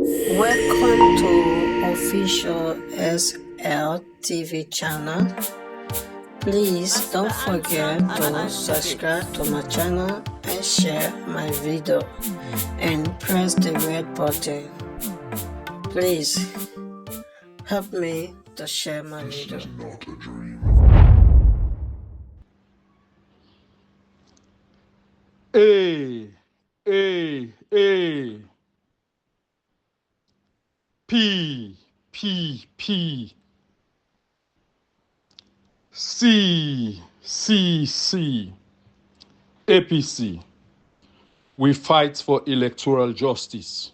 Welcome to official SL TV channel. Please don't forget to subscribe to my channel and share my video and press the red button. Please help me to share my video. A, P, C, APC. We fight for electoral justice.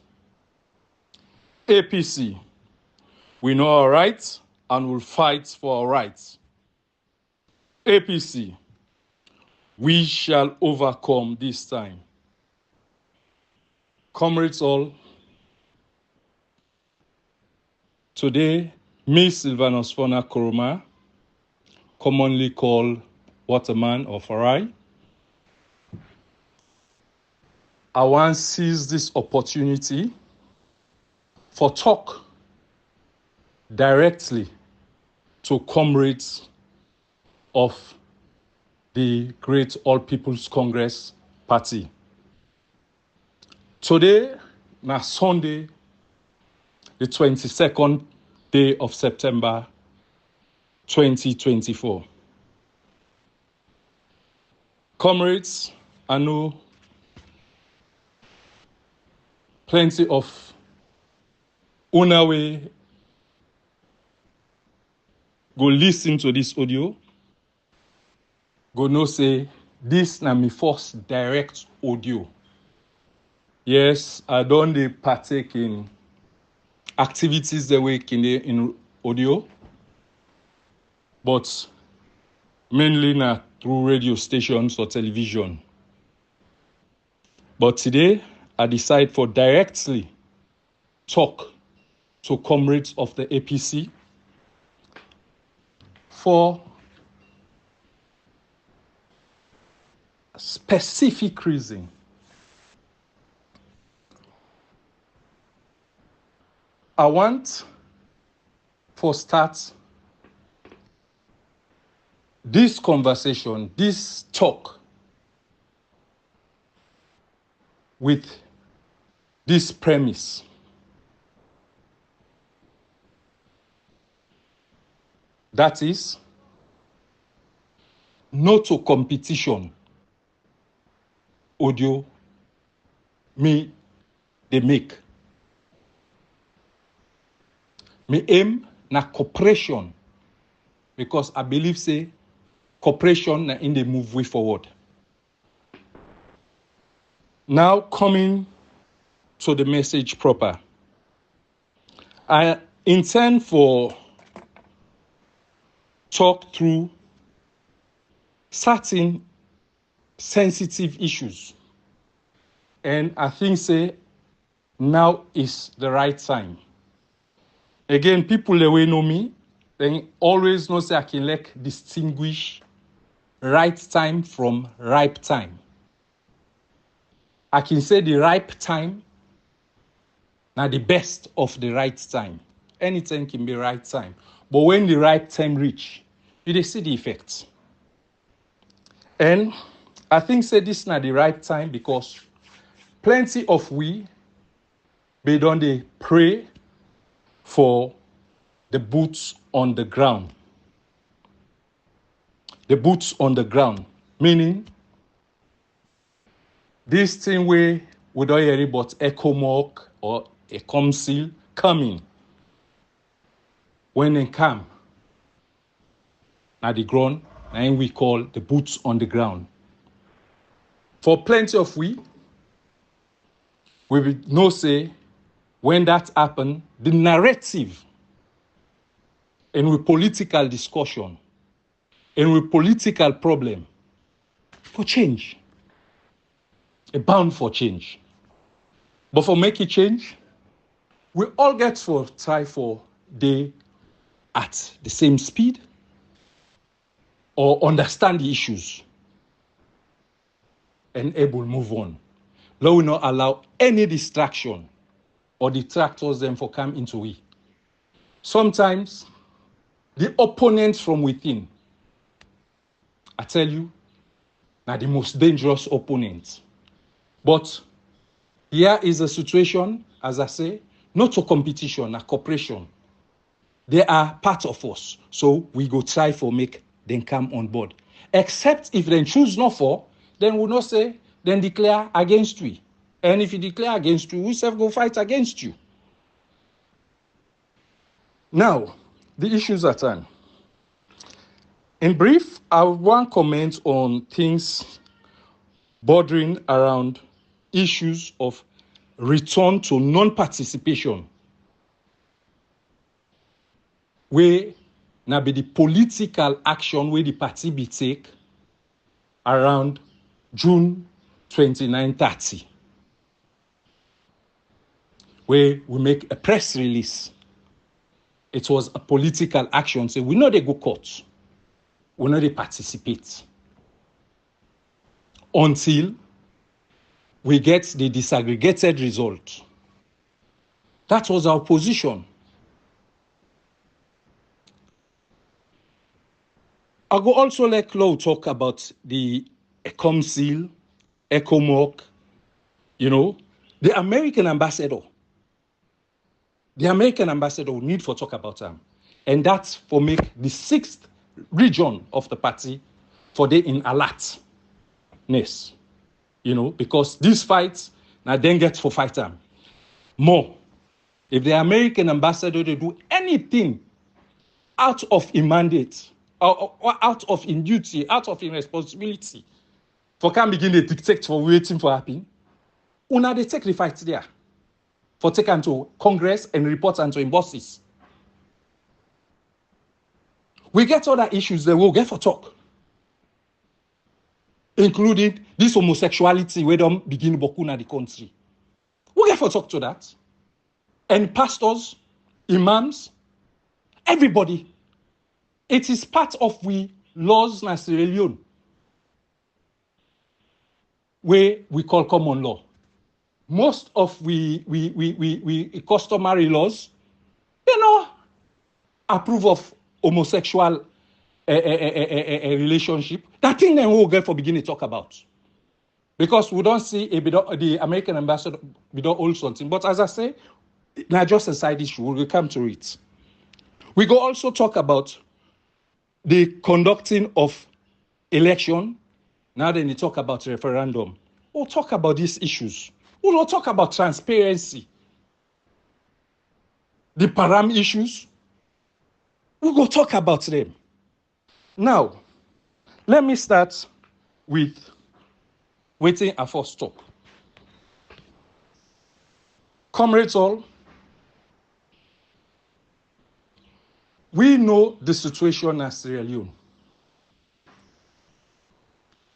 APC. We know our rights and will fight for our rights. APC. We shall overcome this time. Comrades all, today, me, Sylvanus Fornah Koroma, commonly called Waterman or Farai, I want to seize this opportunity for talk directly to comrades of the Great All People's Congress Party. Today, na Sunday, the 22nd day of September 2024. Comrades, I know plenty of una way go listen to this audio, go know say this na my first direct audio. Yes, I don't partake in activities that way in audio, but mainly na through radio stations or television. But today, I decide for directly talk to comrades of the APC for specific reason. I want for start this conversation, this talk with this premise. That is, no to competition. Audio, me, they make. Me aim na cooperation, because I believe say cooperation na in the move way forward. Now coming to the message proper. I intend for talk through certain sensitive issues. And I think say now is the right time. Again, people the way know me, they always know say I can like distinguish right time from ripe time. I can say the ripe time now the best of the right time. Anything can be right time. But when the right time reach, you see the effects. And I think say this not the right time because plenty of we don't they pray for the boots on the ground. The boots on the ground, meaning this thing we don't hear about ECOMOC or a council coming. When they come, at the ground, and we call the boots on the ground. For plenty of we will know say when that happen, the narrative and with political discussion and with political problem for change. A bound for change. But for make it change, we all get to try for the at the same speed or understand the issues and able to move on. Let we not allow any distraction or detractors them for come into we. Sometimes the opponents from within, I tell you, are the most dangerous opponents. But here is a situation, as I say, not a competition, a cooperation. They are part of us. So we go try for make them come on board. Except if they choose not for, then we'll not say, then declare against we. And if you declare against you, we self go fight against you. Now, the issues at hand. In brief, I want to comment on things bordering around issues of return to non-participation, where now be the political action where the party be take around June 29-30, where we make a press release. It was a political action. Say, we know they go court. We know they participate. Until we get the disaggregated result. That was our position. I go also let Claude talk about the ECOMSIL, ECOMOC, the American ambassador. The American ambassador will need for talk about them. And that's for make the 6th region of the party for they in alertness. Because these fights now then get for fight time. More. If the American ambassador they do anything out of a mandate, or out of in duty, out of in responsibility, for can begin to dictate for waiting for happen, una they take the fight there. For take to Congress and report unto in bosses. We get other issues that we'll get for talk. Including this homosexuality where them begin boku na the country. We get for talk to that. And pastors, imams, everybody. It is part of we laws na Sierra Leone, where we call common law. Most of we customary laws, approve of homosexual relationship. That thing then we'll get for beginning to talk about. Because we don't see the American ambassador, we don't hold something. But as I say, not just a side issue, we'll come to it. We go also talk about the conducting of election. Now then they talk about referendum. We'll talk about these issues. We'll talk about transparency. The param issues. We'll go talk about them. Now, let me start with waiting a first stop. Comrades all, we know the situation in Sierra Leone.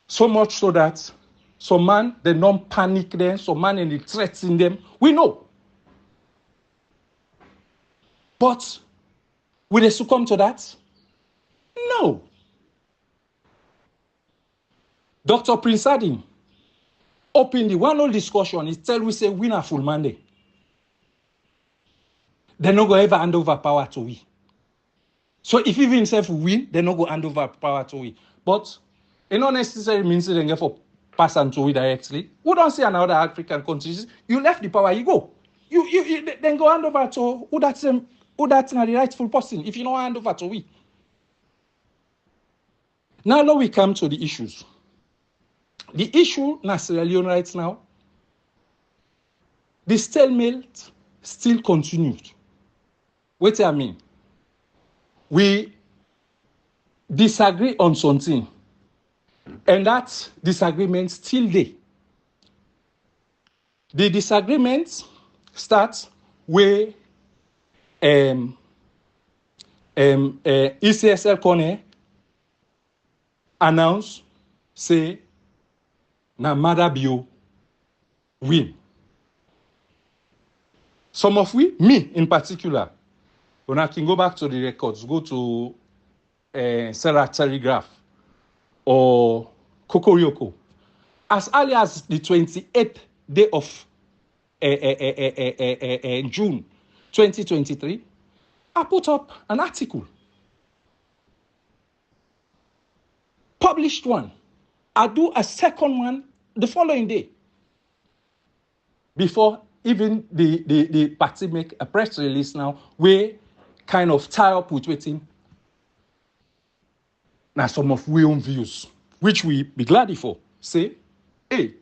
So much so that some man, they don't panic them, some man and they threaten them. We know. But will they succumb to that? No. Dr. Prince Adim, openly, one whole discussion is tell we say win a full mandate. They're not going to ever hand over power to we. So if even himself win, they're not going to hand over power to we. But it not necessarily means they get for pass on to we directly. We don't see another African countries. You left the power, you go. You then go hand over to who that's the rightful person. If you don't hand over to we. Now we come to the issues. The issue in Sierra Leone right now, the stalemate still continued. What do I mean? We disagree on something, and that disagreement still there. The disagreement starts where ECSL Kone announced, say, na Madabio win. Some of we, me in particular, when I can go back to the records, go to Sarah Telegraph or Kokoryoko, as early as the 28th day of in June 2023, I put up an article, published one. I do a second one the following day, before even the party make a press release now, we kind of tie up with waiting. Now some of we own views, which we be glad for. Say, hey,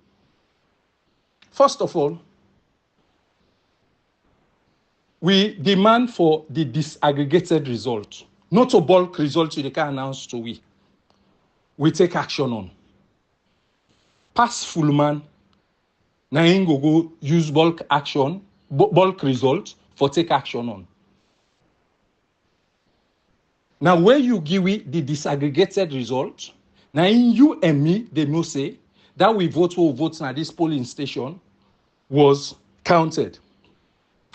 first of all, we demand for the disaggregated result, not a bulk result they can announce to we. We take action on. Pass full man, now go use bulk action, bulk result for take action on. Now, where you give it the disaggregated result, now in you and me, they know say that we vote who votes at this polling station was counted.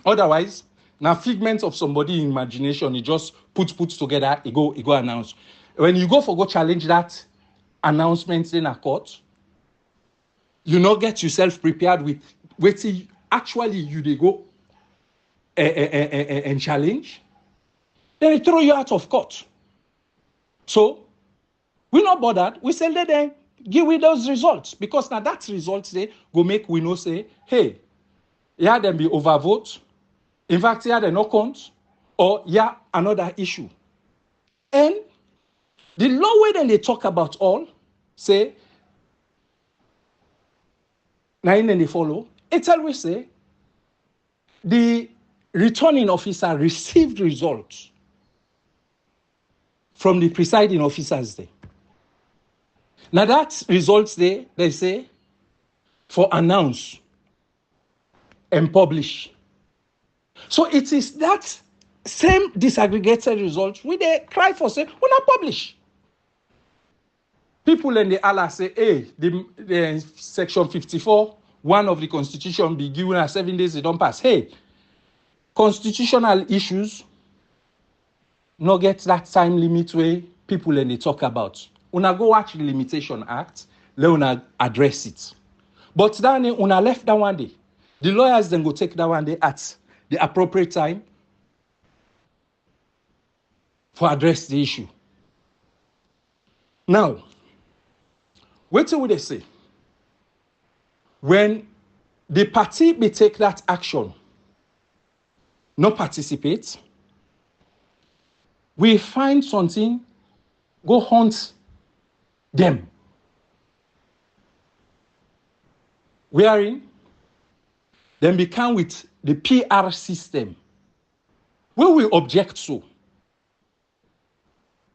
Otherwise, now figment of somebody imagination, it just puts together, it go announce. When you go challenge that announcement in a court, you not get yourself prepared with waiting. Actually, you they go and challenge. Then they throw you out of court. So, we're not bothered. We say, let them give we those results. Because now that results they go make we know say, hey, yeah, them be overvote. In fact, yeah, they no count. Or yeah, another issue. And the law way then they talk about all, say, now then they follow, it always say, the returning officer received results from the presiding officers there. Now that results there, they say, for announce and publish. So it is that same disaggregated results we they cry for, say, we not publish. People in the Allah say, hey, the section 54, one of the constitution be given us 7 days, they don't pass. Hey, constitutional issues not get that time limit way people and they talk about. Una go watch the Limitation Act, let una address it. But then una left that one day. The lawyers then go take that one day at the appropriate time for address the issue. Now, wait till they say. When the party may take that action, not participate, we find something, go hunt them. Wherein, then become with the PR system. We will object to.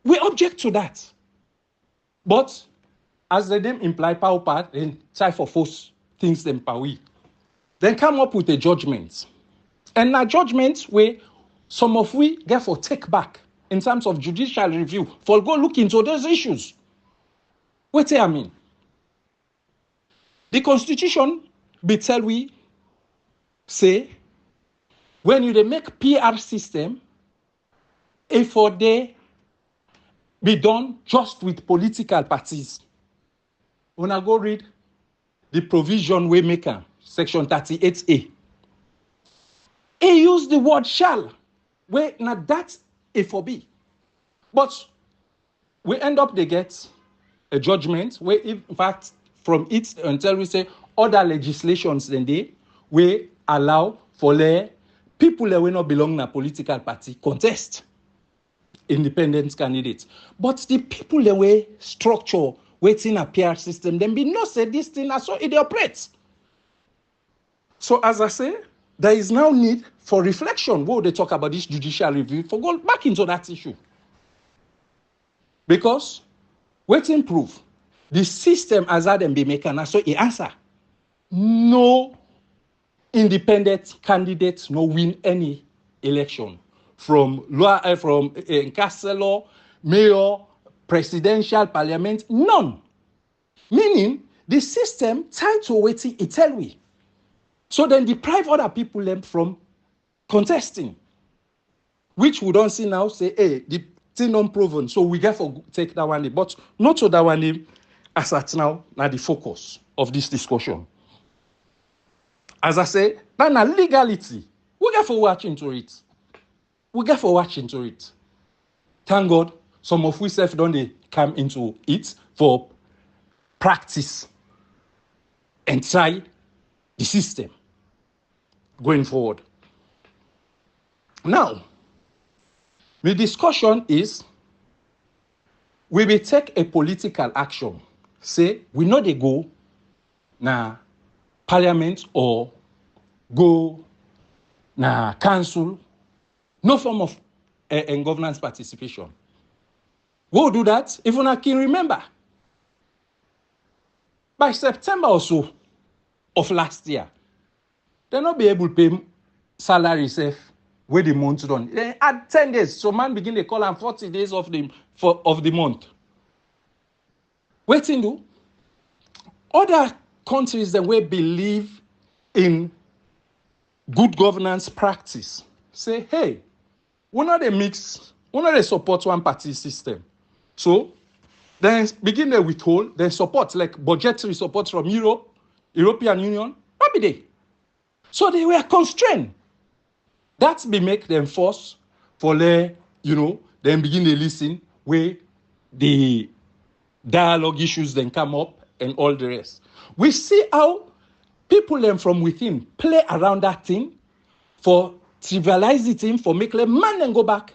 We object to that. But, as the name imply, power part, then try for force things them power. Then come up with a judgment. And a judgment where some of we get for take back in terms of judicial review for go look into those issues. What I mean? The Constitution be tell we say when you make PR system, if for they be done just with political parties. When I go read the provision we make section 38A. He used the word shall, where not that A for B. But we end up they get a judgment where, in fact, from it until we say other legislations then they we allow for the people that will not belong to a political party contest independent candidates. But the people that were structure waiting a PR system, then be no say this thing as so it operates. So as I say, there is now need for reflection when they talk about this judicial review for go back into that issue. Because waiting proof, the system as them be making so it answer. No independent candidates no win any election from councillor, mayor, presidential, parliament, none. Meaning the system tied to waiting it tell we. So then deprive other people them from contesting, which we don't see now say, hey, the thing unproven, so we get for take that one, but not to that one as at now the focus of this discussion. As I say, that's a legality. We get for watch into it. We get for watch into it. Thank God, some of we self don't they come into it for practice and try the system going forward. Now, the discussion is, we will take a political action. Say, we know they go na parliament or go na council, no form of governance participation. We'll do that if una can remember. By September or so of last year, they'll not be able to pay salary safe where the month done. They add 10 days, so man begin to call them 40 days of the month. Waiting do. Other countries that we believe in good governance practice say, hey, we're not a mix, we're not a support one party system. So then begin to withhold, then support, like budgetary support from Europe, European Union, what be they? So they were constrained. That be make them force for then begin to listen where the dialogue issues then come up and all the rest. We see how people then from within play around that thing for trivialize the thing, for make them man and go back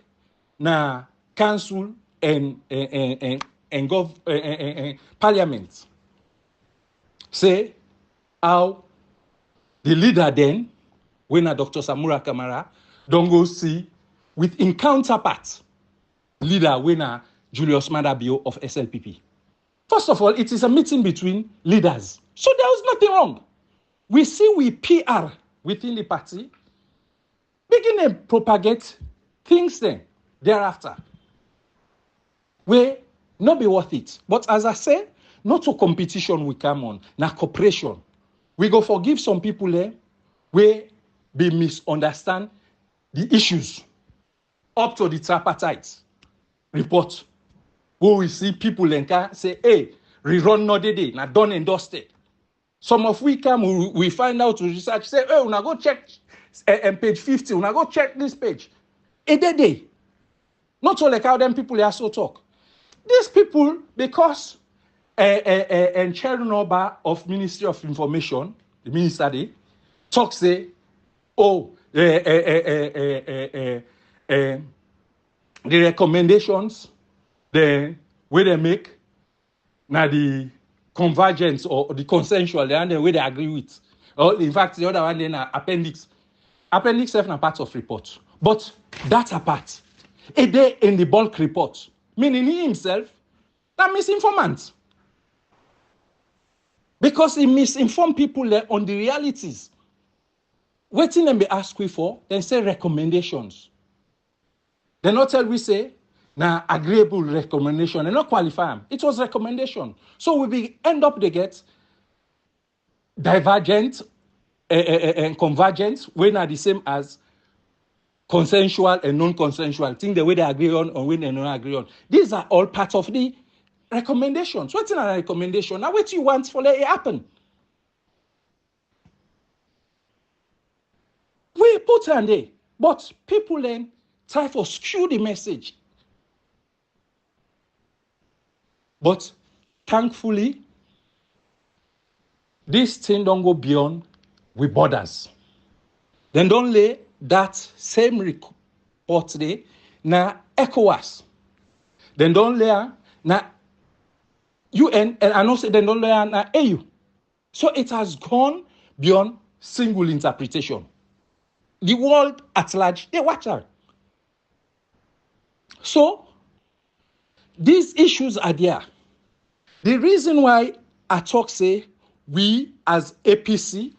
na council and parliament. Say how the leader then, when Dr. Samura Kamara, don't go see with in counterpart leader when Julius Madabio of SLPP. First of all, it is a meeting between leaders. So there was nothing wrong. We see we PR within the party, begin to propagate things then, thereafter. Will not be worth it. But as I said, not to competition we come on, now cooperation. We go forgive some people there, where they misunderstand the issues up to the tripartite report. Where we see people then can say, hey, rerun no day, now done and dusted. Some of we come, we find out to research, say, hey, now go check page 50, now go check this page. A day. Not so like how them people are so talk. These people, because and Chernobyl of Ministry of Information, the minister they talk say, oh, the recommendations, the way they make, now the convergence or the consensual, the way they agree with. Or in fact, the other one then appendix. Appendix F na part of report. But that's a part. A day in the bulk report, meaning he himself, that misinformant. Because he misinformed people there on the realities. Waiting them be asked we for, then say recommendations. They not tell we say, now agreeable recommendation, and not qualify them. It was recommendation. So we end up they get divergent and convergent, when are the same as consensual and non-consensual. Think the way they agree on or when they don't agree on. These are all part of the recommendations. What's in a recommendation? Now what you want for let it happen? We put on there, but people then try to skew the message. But thankfully, this thing don't go beyond with borders. Then don't lay that same report there na ECOWAS. Then don't lay na UN, and I know say then don't lay na AU. So it has gone beyond single interpretation. The world at large, they watch her. So these issues are there. The reason why I talk say we as APC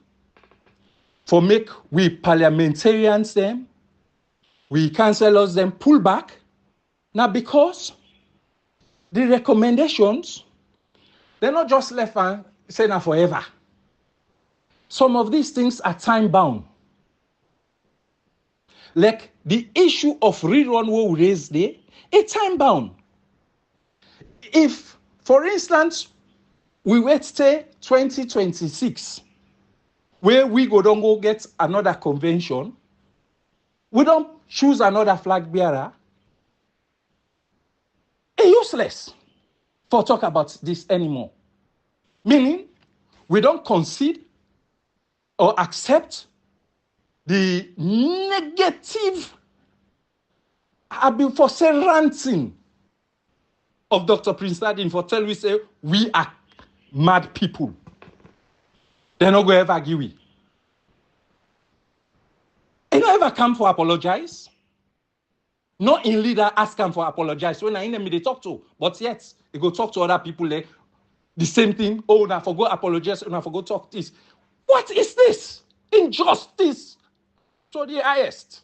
for make we parliamentarians them, we councillors them pull back. Now because the recommendations, they're not just left and say now forever. Some of these things are time bound. Like the issue of rerun we raised there, it's time bound. If, for instance, we wait till 2026, where we don't go get another convention, we don't choose another flag bearer, it's useless for talk about this anymore. Meaning, we don't concede or accept the negative, I've been for say ranting of Dr. Prince Ladin for tell we say we are mad people. They're not going to ever give we. They don't ever come for apologize. Not in leader ask them for apologize when I in them they talk to, but yet they go talk to other people like the same thing. Oh, now forgo apologize, now forgo talk this. What is this? Injustice to the highest.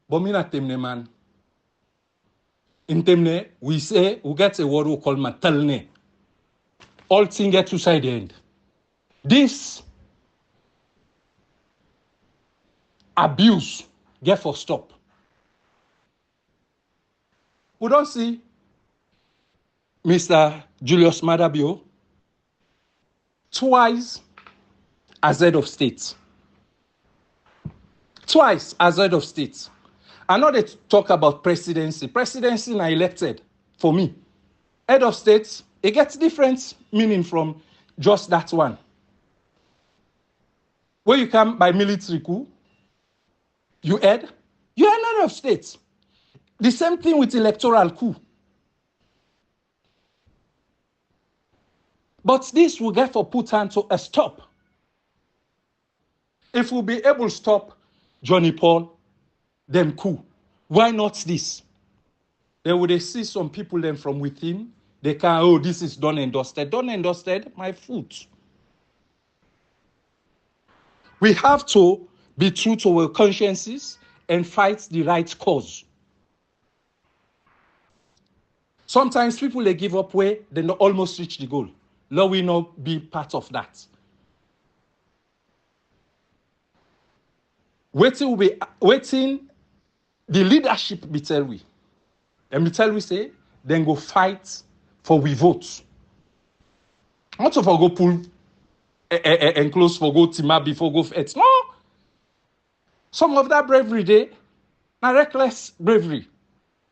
But me not temne man. In temne, we say we get a word we call matalne. All things get to side end. This abuse get for stop. We don't see Mr. Julius Madabio twice as head of state. Twice as head of state. I know they talk about presidency. Presidency now elected for me. Head of state, it gets different meaning from just that one. When you come by military coup, you're head of state. The same thing with electoral coup. But this will get for put on to a stop. If we'll be able to stop Johnny Paul, then coup. Why not this? They would see some people then from within. They can, oh, this is done and dusted. Done and dusted, my foot. We have to be true to our consciences and fight the right cause. Sometimes people, they give up where they almost reach the goal. Let we not be part of that. Waiting the leadership be tell we. And we tell we say, then go fight for we vote. Not for go pull and close for go tima before go fight. No. Some of that bravery there, now reckless bravery.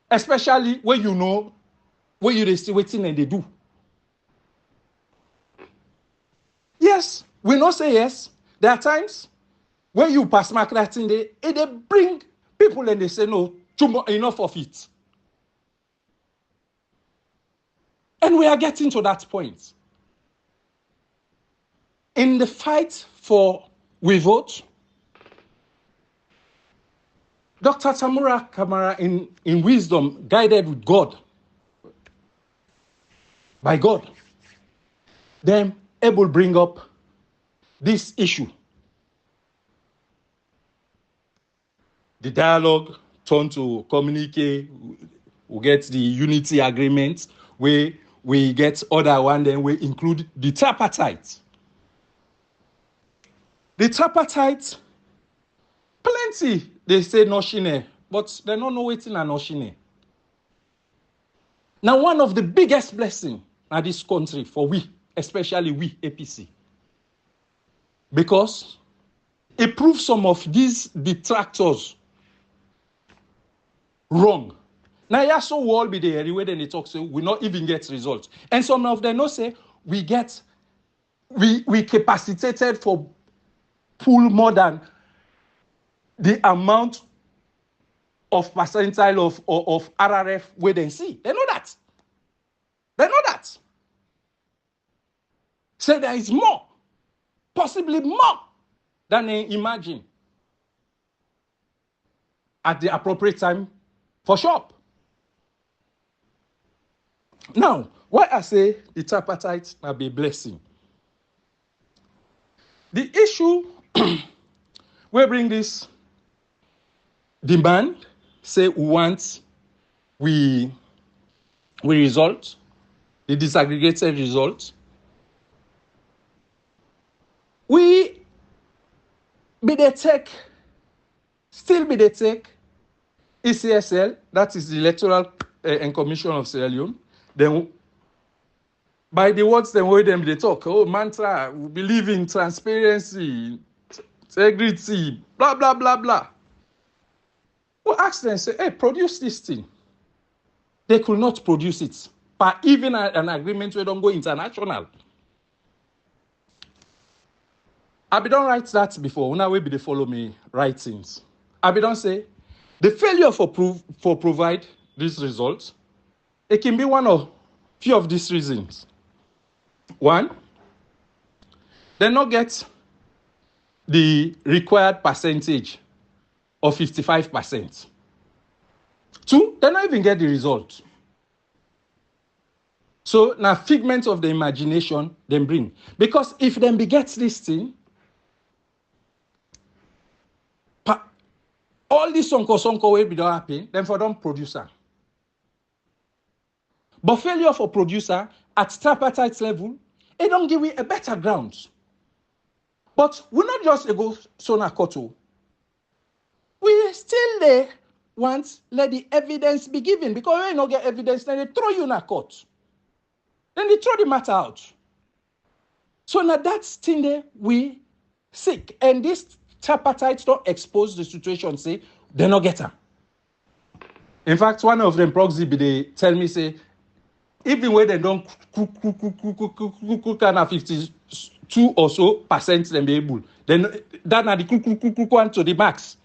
Especially when you know what you they still waiting and they do. Yes, we not say yes. There are times when you pass mark that thing, they bring people and they say no, enough of it. And we are getting to that point. In the fight for we vote, Dr. Tamura Kamara in wisdom, guided with God, by God, then able bring up this issue. The dialogue turned to communicate, we get the unity agreement, where we get other one, then we include the tripartite. The tripartite, plenty, they say noshine, but they don't know waiting and noshine. Now, one of the biggest blessings in this country for we, especially we, APC, because it proves some of these detractors wrong. Now, yeah, so we all be there anyway, then they talk, so we not even get results. And some of them not say, we capacitated for pull more than the amount of percentile of RRF where they see. They know that. They know that. So there is more, possibly more than they imagine at the appropriate time for sure. Now, why I say the tripartite will be a blessing. The issue we bring this demand, say we want we result, the disaggregated result. We be the tech, still be the tech, ECSL, that is the Electoral and Commission of Sierra Leone. Then by the words them way them they talk. Oh, mantra, we believe in transparency, integrity, blah, blah, blah, blah. We ask them, say, hey, produce this thing. They could not produce it. But even an agreement we don't go international. I be don't write that before. Now we be they follow me write things. I be don't say the failure for provide these results. It can be one of few of these reasons. One, they not get the required percentage of 55%. Two, they not even get the result. So now figment of the imagination them bring. Because if them begets this thing, all this sonko will be don't happen, then for them producer. But failure for producer at tripartite level, it don't give you a better ground. But we not just go sona koto. We still there want let the evidence be given, because when you don't get evidence, then they throw you in a court. Then they throw the matter out. So now that's thing there we seek. And this tripartite don't expose the situation, say, they not get her. In fact, one of them proxy be they tell me, say, even when they don't kind of 52 or so percent them be able, then that na the one to the max.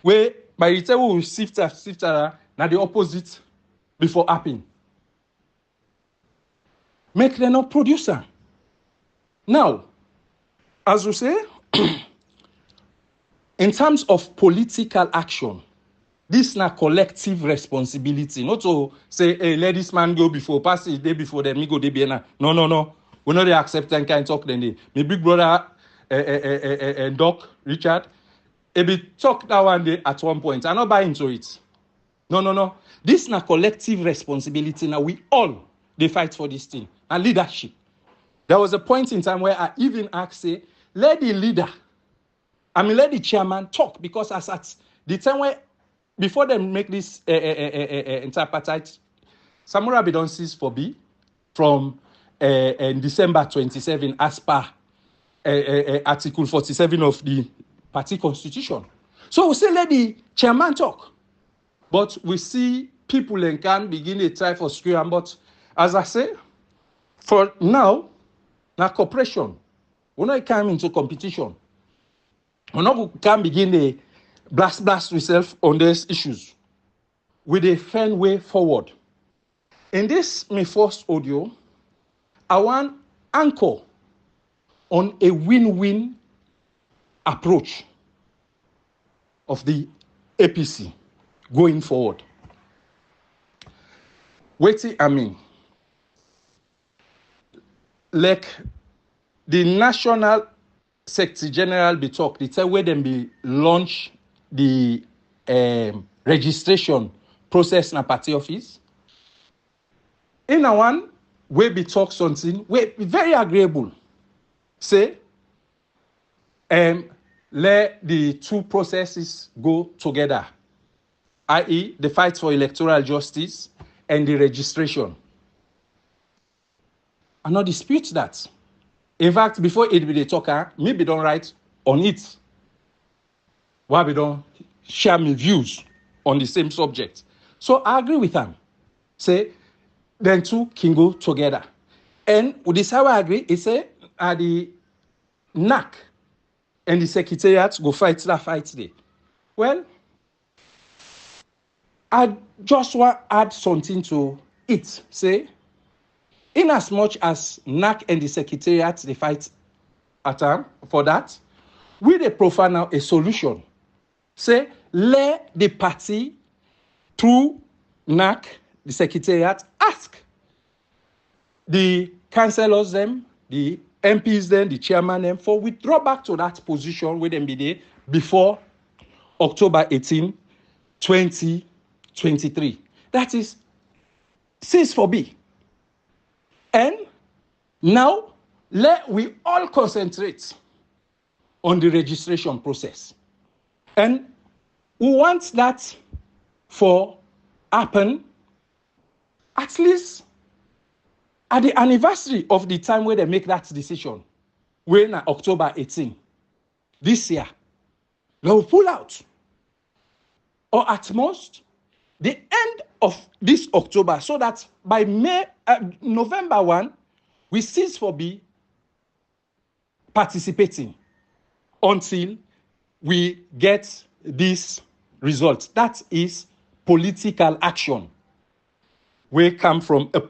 Where by the time we sift now the opposite before happen. Make them not producer. Now, as we say, in terms of political action, this is not collective responsibility. Not to say, hey, let this man go before, pass the day before, then me go day behind. No. We not accept that kind of talk then. My big brother, Doc, Richard, he be talk that one day at one point. I'm not buying into it. No. This is not collective responsibility. Now we all, they fight for this thing. And leadership. There was a point in time where I even asked, say, let the leader, let the chairman talk, because as at the time where, before they make this tripartite, Samura Bidon cease for B from December 27 as per Article 47 of the party constitution. So we say let the chairman talk. But we see people can begin to try for scream. But as I say, for now cooperation. We're not come into competition. We're not can begin to blast yourself on these issues with a firm way forward. In this my first audio, I want anchor on a win-win approach of the APC going forward. Waiting, like the National Secretary General be talk, the time where them be launch the registration process in a party office. In a one, we be talk something, we be very agreeable. Say, let the two processes go together, i.e., the fight for electoral justice and the registration. I not dispute that. In fact, before it be the talker, maybe don't write on it. Why we don't share my views on the same subject. So I agree with them. Say, then two can go together. And with this how I agree, it's say the NAC and the Secretariat go fight that fight today. Well, I just want to add something to it. Say, in as much as NAC and the Secretariat they fight at time for that, we they profile now a solution. Say, let the party through NAC, the Secretariat, ask the councillors them, the MPs them, the chairman them, for withdraw back to that position where them be there before October 18, 2023. That is cease for B. And now, let we all concentrate on the registration process. And we want that for happen at least at the anniversary of the time where they make that decision, when October 18, this year, they will pull out. Or at most, the end of this October, so that by November 1, we cease for be participating until we get this result. That is political action. We come from a